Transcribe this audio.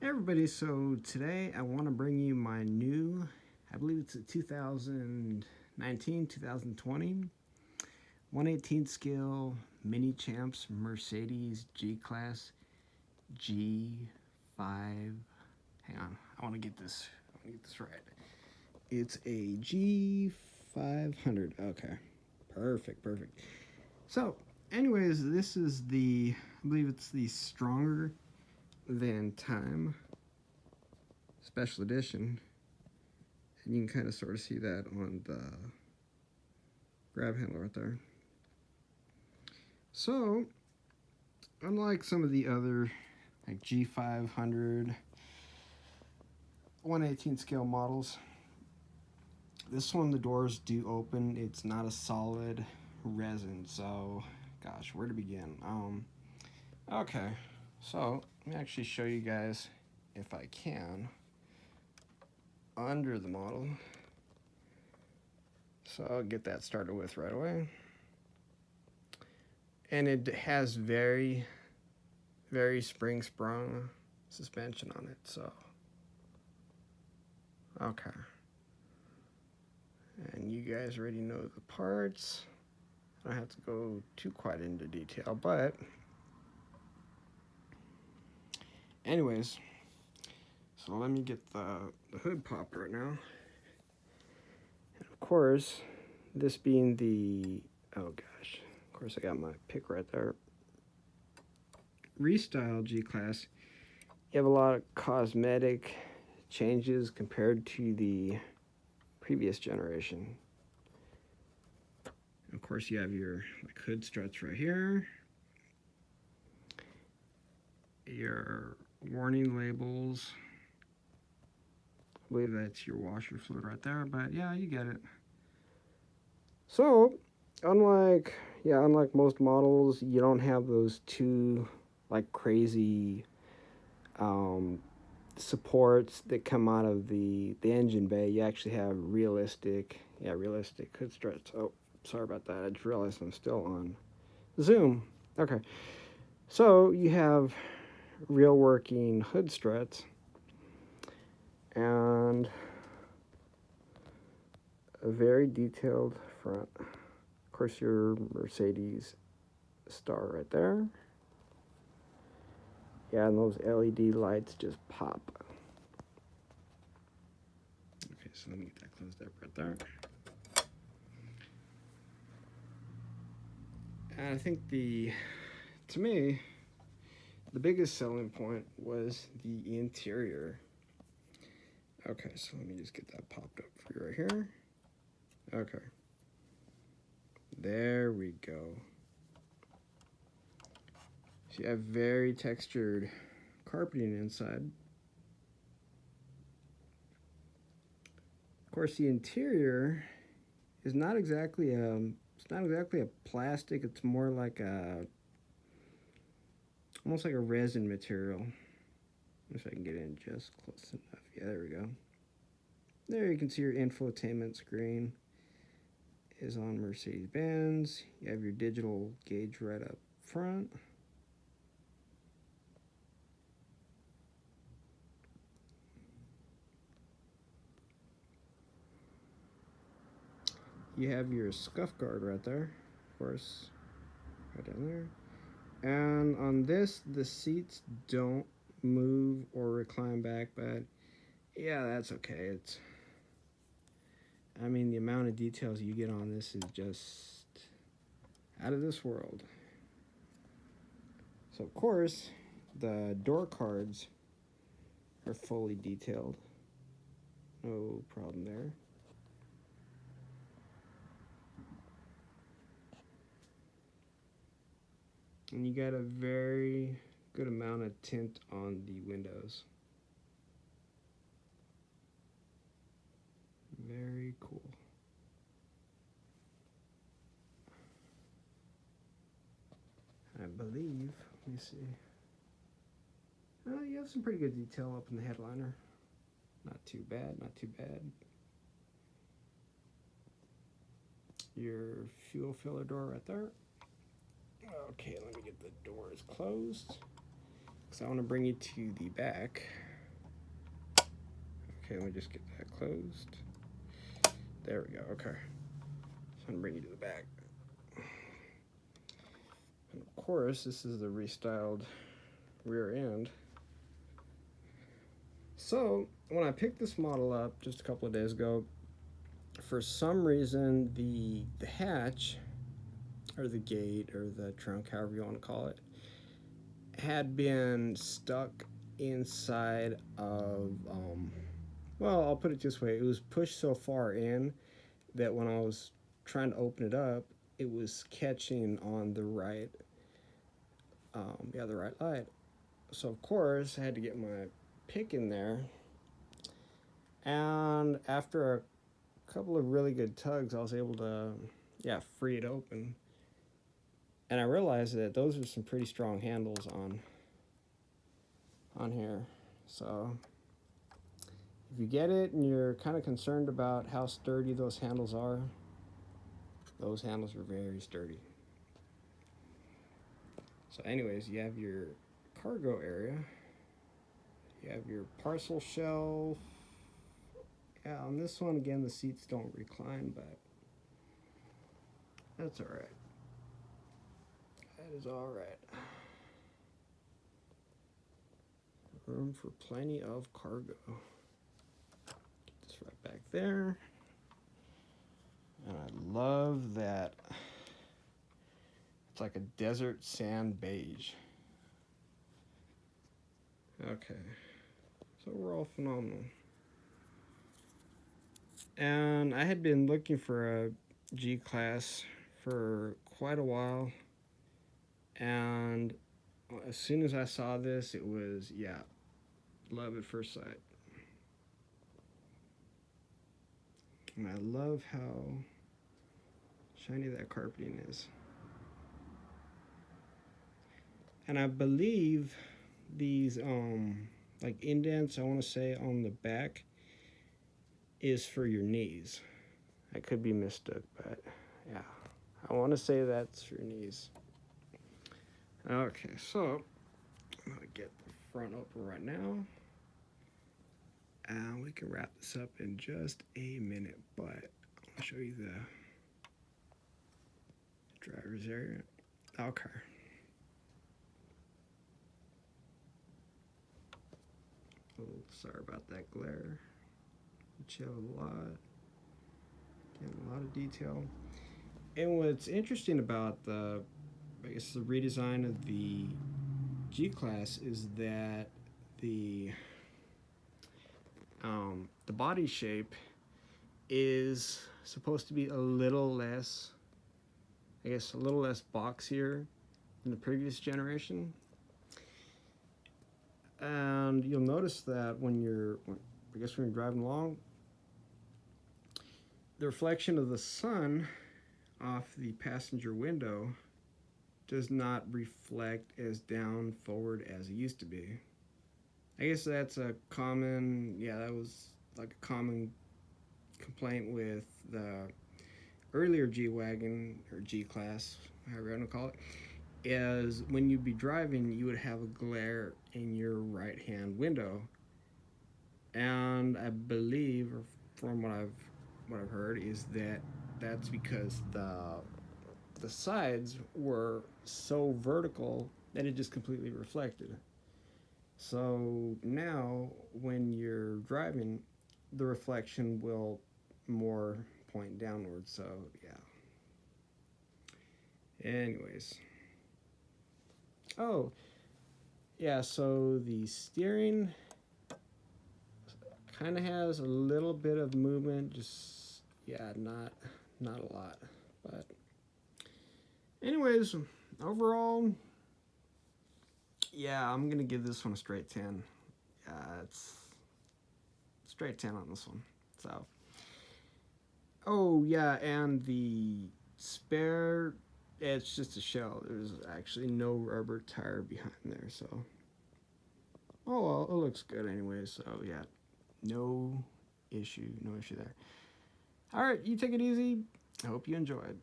Hey everybody, so today I want to bring you my new, I believe it's a 2019, 2020, 118 scale mini champs Mercedes G-Class G5. Hang on, I want to get this right. It's a G500. Okay, perfect. So, anyways, this is I believe it's the stronger than time special edition. And you can kind of sort of see that on the grab handle right there. So, unlike some of the other like G500 118 scale models, this one the doors do open. It's not a solid resin, so gosh, where to begin? Okay, so let me actually show you guys if I can under the model. So I'll get that started with right away. And it has very spring sprung suspension on it. So okay, and you guys already know the parts. I don't have to go too quite into detail, but anyways, so let me get the hood popped right now. And of course, this being the, oh gosh, of course I got my pick right there, Restyle G-Class. You have a lot of cosmetic changes compared to the previous generation. Of course, you have your like hood struts right here, your warning labels. I believe that's your washer fluid right there, but yeah, you get it. So, unlike most models, you don't have those two like crazy supports that come out of the engine bay. You actually have realistic hood struts. Oh, sorry about that. I just realized I'm still on Zoom. Okay, so you have real working hood struts and a very detailed front. Of course, your Mercedes star right there. Yeah, and those LED lights just pop. Okay, so let me get that closed up right there. And I think to me, the biggest selling point was the interior. Okay, so let me just get that popped up for you right here. Okay. There we go. So you have very textured carpeting inside. Of course, the interior is not exactly a plastic. It's more like almost like a resin material. If I can get in just close enough. Yeah, there we go. There you can see your infotainment screen is on Mercedes-Benz. You have your digital gauge right up front. You have your scuff guard right there, of course, right down there. And on this, the seats don't move or recline back, but yeah, that's okay. I mean, the amount of details you get on this is just out of this world. So, of course, the door cards are fully detailed. No problem there. And you got a very good amount of tint on the windows. Very cool. I believe, let me see. You have some pretty good detail up in the headliner. Not too bad. Your fuel filler door right there. Okay, let me get the doors closed. So I want to bring you to the back. Okay, let me just get that closed. There we go. Okay. So I'm gonna bring you to the back. And of course, this is the restyled rear end. So when I picked this model up just a couple of days ago, for some reason the hatch, or the gate, or the trunk, however you want to call it, had been stuck inside of, well, I'll put it this way, it was pushed so far in that when I was trying to open it up, it was catching on the right, the right light. So of course I had to get my pick in there, and after a couple of really good tugs, I was able to, free it open. And I realized that those are some pretty strong handles on here. So if you get it and you're kind of concerned about how sturdy those handles are very sturdy. So anyways, you have your cargo area. You have your parcel shelf. Yeah, on this one, again, the seats don't recline, but that's all right. That is all right. Room for plenty of cargo. Get this right back there. And I love that it's like a desert sand beige. Okay. So overall phenomenal. And I had been looking for a G-Klasse for quite a while. And as soon as I saw this, it was, love at first sight. And I love how shiny that carpeting is. And I believe these like indents, I want to say on the back, is for your knees. I could be mistook, but yeah, I want to say that's for your knees. Okay, so I'm gonna get the front open right now, and we can wrap this up in just a minute, but I'll show you the driver's area. Okay. Oh, sorry about that glare. Chill a lot. Getting a lot of detail. And what's interesting about the redesign of the G-Klasse is that the body shape is supposed to be a little less, boxier than the previous generation. And you'll notice that when you're driving along, the reflection of the sun off the passenger window does not reflect as down forward as it used to be. I guess that's a common, that was like a common complaint with the earlier G-Wagon, or G-Klasse, however you want to call it, is when you'd be driving, you would have a glare in your right-hand window. And I believe, or from what I've heard, is that that's because the sides were so vertical that it just completely reflected. So now when you're driving, the reflection will more point downward. So anyways, so the steering kind of has a little bit of movement, just not a lot, but anyways, overall, I'm gonna give this one a straight 10. It's straight 10 on this one. So and the spare, it's just a shell. There's actually no rubber tire behind there, so it looks good anyway. So no issue there. All right, you take it easy. I hope you enjoyed.